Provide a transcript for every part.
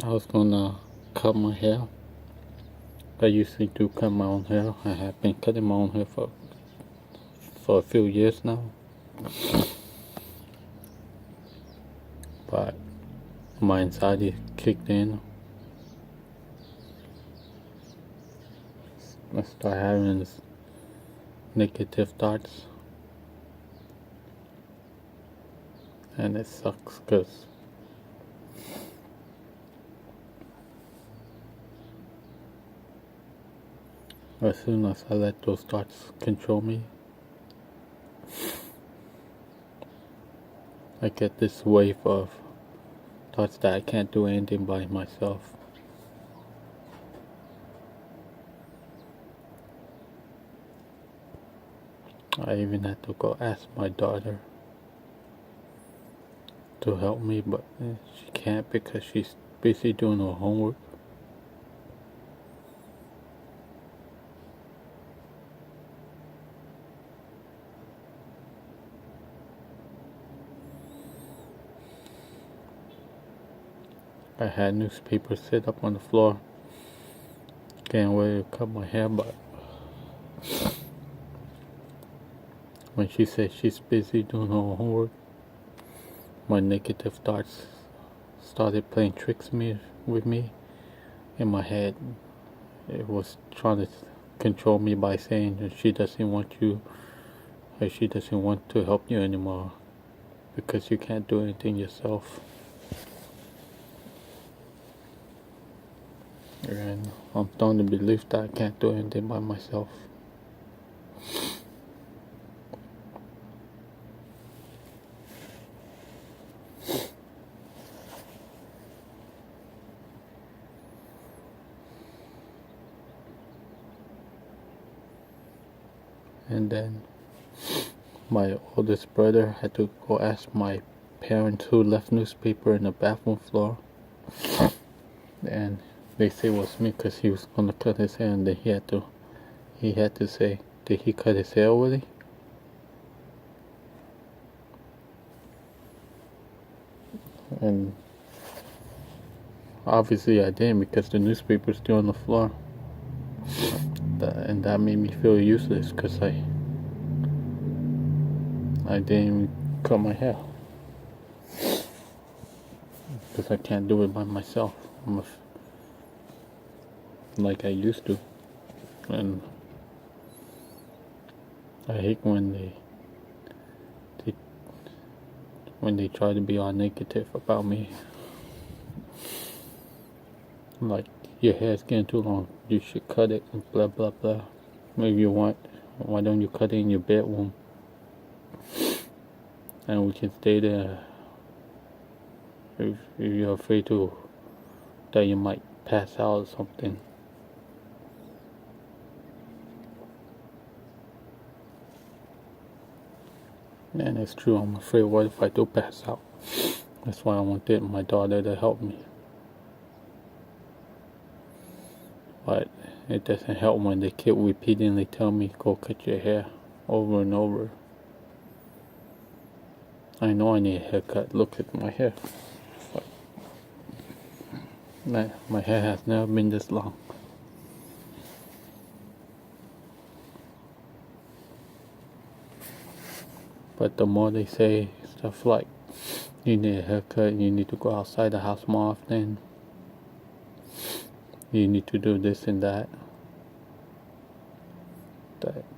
I was gonna cut my hair. I usually do cut my own hair. I have been cutting my own hair for a few years now. But my anxiety kicked in. I started having this negative thoughts. And it sucks because as soon as I let those thoughts control me, I get this wave of thoughts that I can't do anything by myself. I even had to go ask my daughter to help me, but she can't because she's busy doing her homework. I had newspapers set up on the floor. Can't wait to cut my hair, but when she said she's busy doing her homework, my negative thoughts started playing tricks with me in my head. It was trying to control me by saying that she doesn't want you, or she doesn't want to help you anymore because you can't do anything yourself. And I'm starting to believe that I can't do anything by myself. And then my oldest brother had to go ask my parents who left newspaper in the bathroom floor, and they say it was me because he was gonna cut his hair, and then he had to say, did he cut his hair already? And obviously I didn't because the newspaper's still on the floor. And that made me feel useless because I didn't cut my hair because I can't do it by myself like I used to. And I hate when they try to be all negative about me, like, your hair's getting too long, you should cut it, and blah blah blah. Maybe you want, why don't you cut it in your bedroom and we can stay there if you're afraid that you might pass out or something. And it's true, I'm afraid, what if I do pass out? That's why I wanted my daughter to help me. But it doesn't help when they keep repeatedly tell me, go cut your hair, over and over. I know I need a haircut. Look at my hair. My hair has never been this long. But the more they say stuff like, you need a haircut, you need to go outside the house more often, you need to do this and that,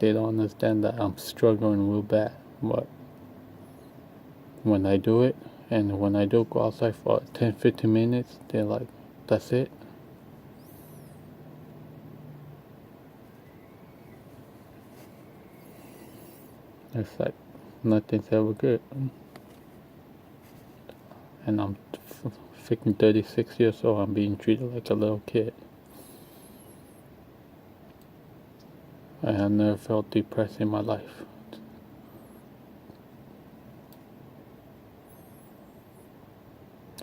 they don't understand that I'm struggling real bad. But when I do it, and when I do go outside for 10-15 minutes, they're like, that's it? It's like nothing's ever good. And I'm freaking 36 years old, I'm being treated like a little kid. I have never felt depressed in my life.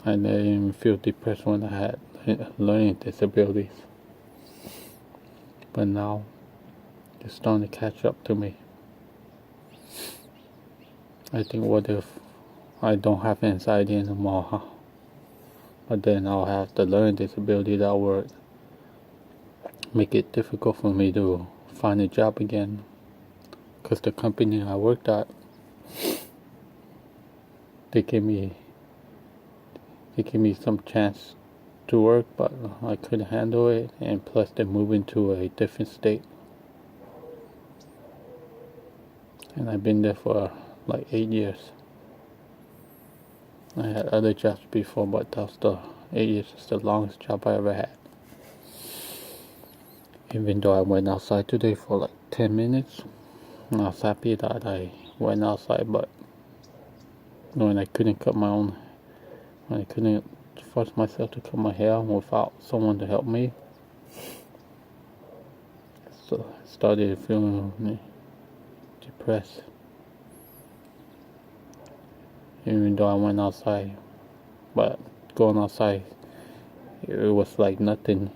I didn't even feel depressed when I had learning disabilities. But now, it's starting to catch up to me. I think, what if I don't have anxiety anymore, huh? But then I'll have the learning disability that would make it difficult for me to find a job again. Because the company I worked at, they gave me some chance to work, but I couldn't handle it, and plus they're moving to a different state. And I've been there for like 8 years. I had other jobs before, but that was the 8 years is the longest job I ever had. Even though I went outside today for like 10 minutes, I was happy that I went outside, but when I couldn't force myself to cut my hair without someone to help me, so I started feeling depressed. Even though I went outside, but going outside, it was like nothing.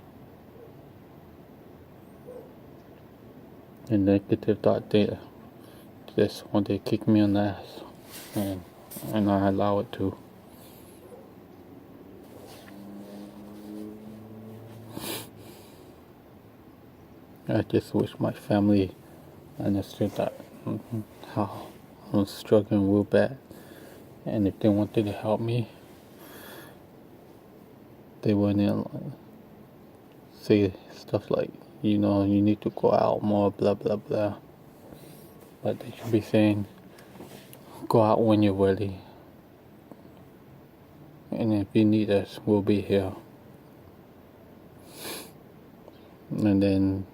And negative thought there, just one day kick me on the ass, and I allow it to. I just wish my family understood that, how I was struggling real bad, and if they wanted to help me, they wouldn't say stuff like, you need to go out more, blah blah blah. But they should be saying, go out when you're ready, and if you need us, we'll be here. And then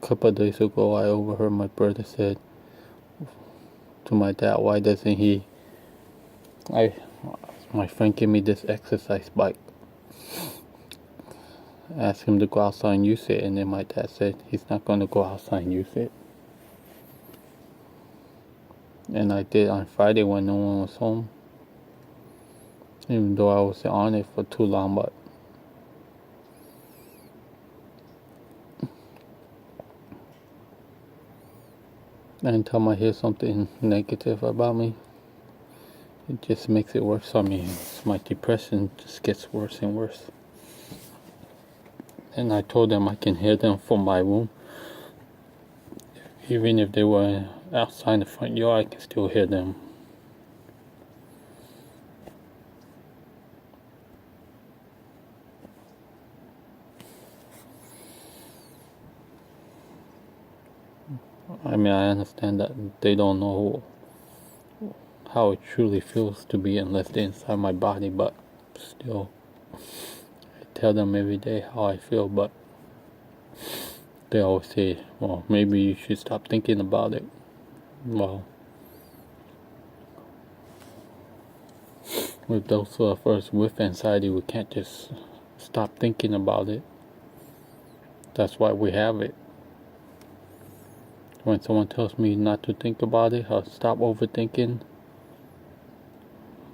a couple of days ago, I overheard my brother said to my dad, why doesn't he, my friend gave me this exercise bike, asked him to go outside and use it, and then my dad said he's not going to go outside and use it. And I did on Friday when no one was home, even though I was on it for too long. But anytime I hear something negative about me, it just makes it worse on me. My depression just gets worse and worse. And I told them I can hear them from my room. Even if they were outside the front yard, I can still hear them. I mean, I understand that they don't know how it truly feels to be unless they're inside my body, but still, I tell them every day how I feel, but they always say, well, maybe you should stop thinking about it. Well, with those of us with anxiety, we can't just stop thinking about it. That's why we have it. When someone tells me not to think about it or stop overthinking,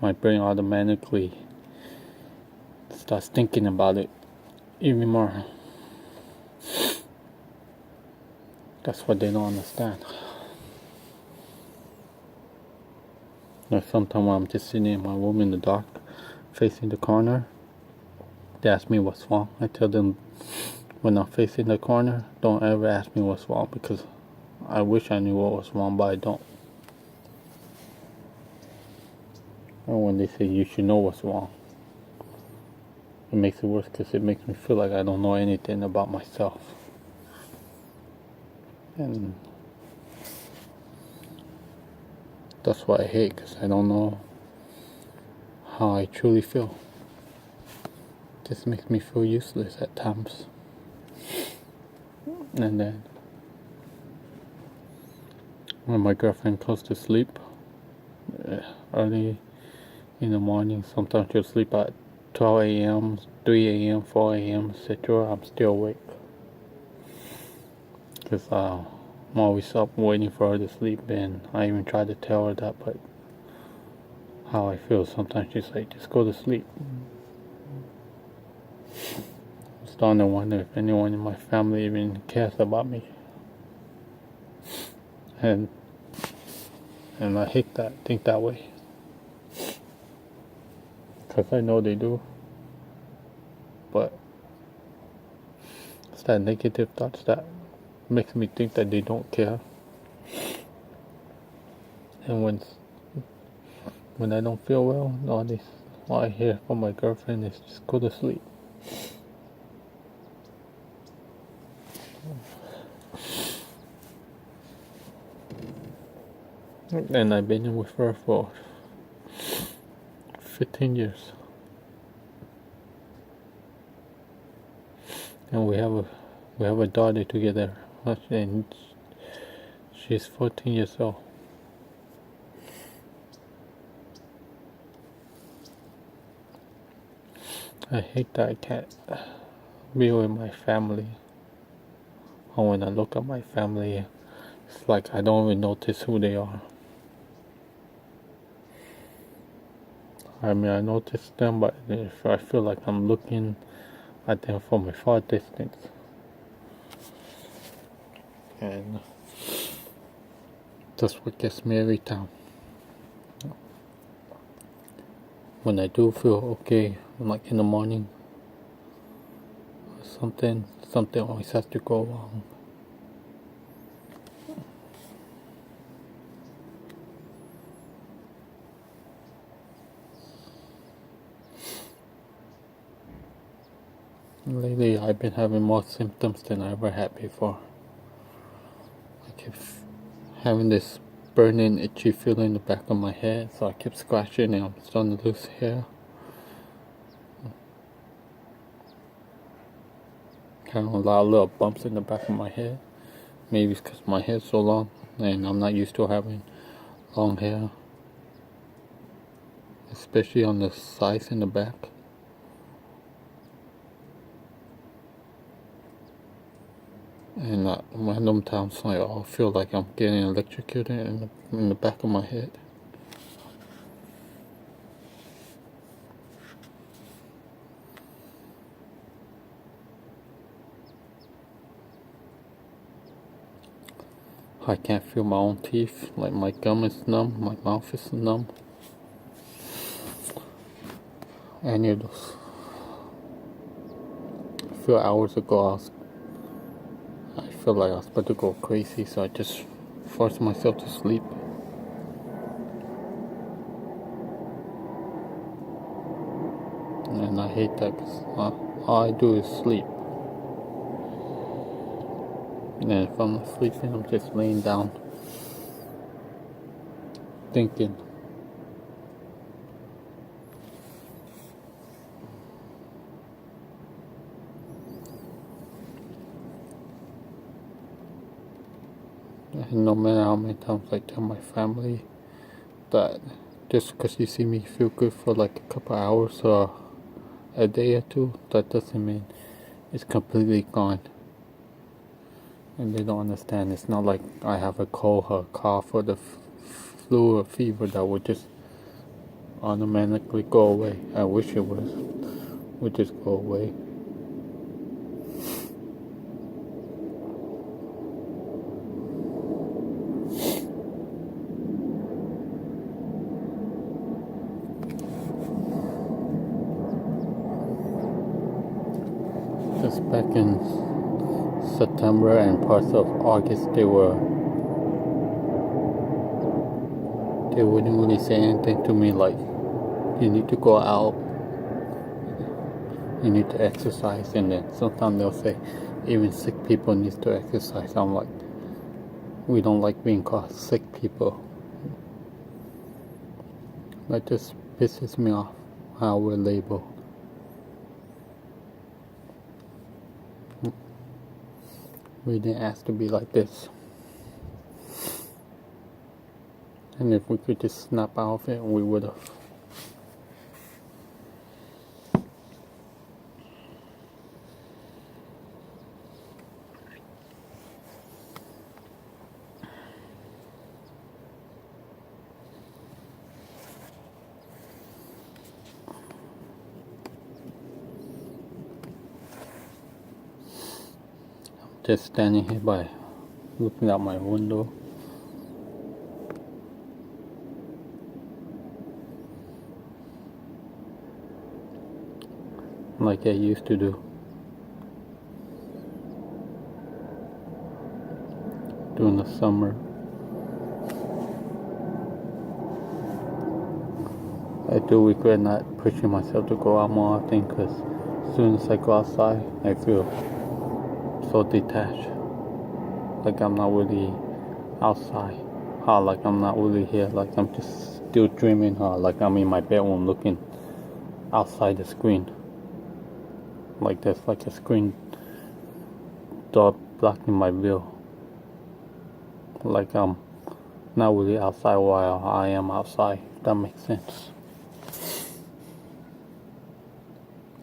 my brain automatically starts thinking about it even more. That's what they don't understand. Like sometimes when I'm just sitting in my room in the dark, facing the corner, they ask me what's wrong. I tell them, when I'm facing the corner, don't ever ask me what's wrong, because I wish I knew what was wrong, but I don't. And when they say you should know what's wrong, it makes it worse, because it makes me feel like I don't know anything about myself. And that's what I hate, because I don't know how I truly feel. It just makes me feel useless at times. And then when my girlfriend goes to sleep early in the morning, sometimes she'll sleep at 12 a.m., 3 a.m., 4 a.m., etc. I'm still awake, because I'm always up waiting for her to sleep. And I even try to tell her that, but how I feel, sometimes she's like, just go to sleep. I'm starting to wonder if anyone in my family even cares about me. And I hate that, think that way. because I know they do. But it's that negative thoughts that makes me think that they don't care. And when I don't feel well, all I hear from my girlfriend is just go to sleep. And I've been with her for 15 years. And we have a daughter together, and she's 14 years old. I hate that I can't be with my family. Or when I look at my family, it's like I don't even notice who they are. I mean, I notice them, but if I feel like I'm looking at them from a far distance. And that's what gets me every time. When I do feel okay, like in the morning, something always has to go wrong. Lately, I've been having more symptoms than I ever had before. I keep having this burning, itchy feeling in the back of my head, so I keep scratching and I'm starting to lose hair. Kind of a lot of little bumps in the back of my head. Maybe it's because my hair's so long and I'm not used to having long hair, especially on the sides in the back. And random times I feel like I'm getting electrocuted in the back of my head. I can't feel my own teeth, like my gum is numb, my mouth is numb. Any of those. A few hours ago I feel like I was about to go crazy, so I just forced myself to sleep. And I hate that because all I do is sleep. And if I'm not sleeping, I'm just laying down thinking. And no matter how many times I tell my family that just because you see me feel good for like a couple hours or a day or two, that doesn't mean it's completely gone. And they don't understand. It's not like I have a cold or a cough or the flu or fever that would just automatically go away. I wish it would just go away. Just back in September and parts of August, they wouldn't really say anything to me like, you need to go out, you need to exercise, and then sometimes they'll say even sick people need to exercise. I'm like, we don't like being called sick people. That just pisses me off how we're labeled. We didn't ask to be like this. And if we could just snap out of it, we would have. Just standing here by looking out my window. like I used to do. During the summer. I do regret not pushing myself to go out more often, because as soon as I go outside, I feel so detached. Like I'm not really outside. Like I'm not really here. Like I'm just still dreaming. Like I'm in my bedroom looking outside the screen. Like there's like a screen door blocking my view. Like I'm not really outside while I am outside, if that makes sense.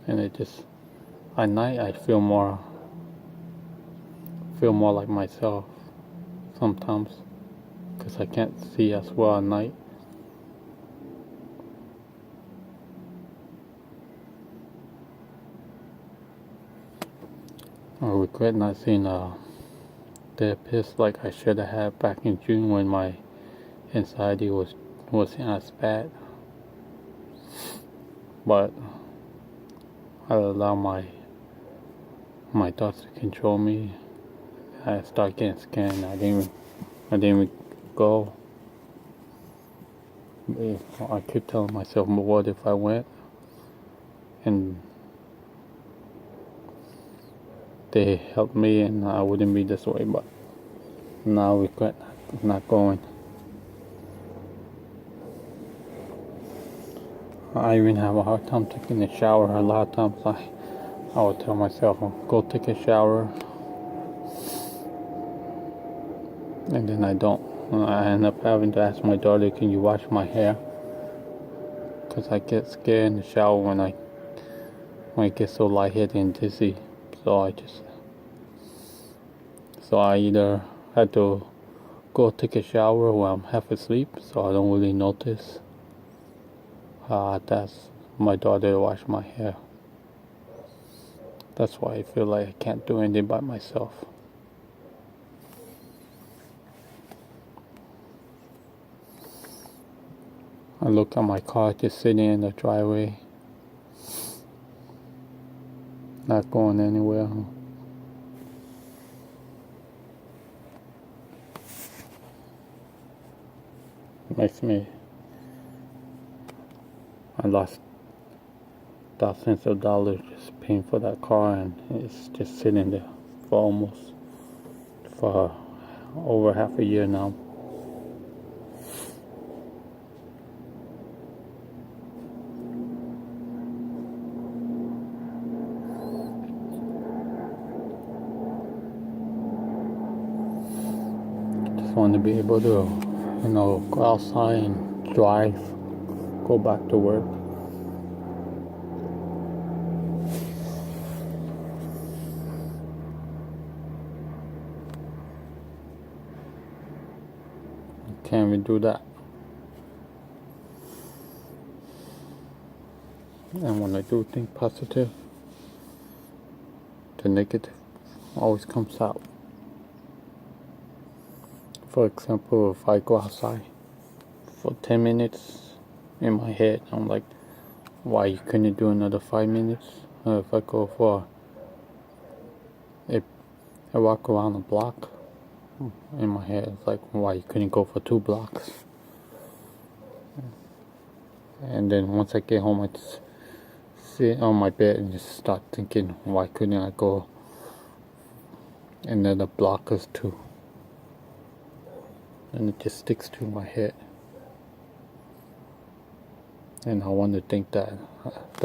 And it just, at night I feel more like myself sometimes, because I can't see as well at night. I regret not seeing a therapist like I should have had back in June, when my anxiety wasn't as bad. But I allow my thoughts to control me. I start getting scared. I didn't even go. I keep telling myself, but what if I went and they helped me and I wouldn't be this way? But now I regret not going. I even have a hard time taking a shower. A lot of times I would tell myself, go take a shower, and then I don't. I end up having to ask my daughter, can you wash my hair? Because I get scared in the shower when I get so lightheaded and dizzy. So I either had to go take a shower while I'm half asleep, so I don't really notice. That's my daughter to wash my hair. That's why I feel like I can't do anything by myself. I look at my car just sitting in the driveway, not going anywhere. It makes me, I lost thousands of dollars just paying for that car, and it's just sitting there for over half a year now. Just want to be able to, go outside and drive, go back to work. Can we do that? And when I do think positive, the negative always comes out. For example, if I go outside for 10 minutes, in my head I'm like, why you couldn't do another 5 minutes? If I go I walk around a block, in my head it's like, why you couldn't go for 2 blocks? And then once I get home, I just sit on my bed and just start thinking, why couldn't I go another block or 2? And it just sticks to my head. And I want to think that the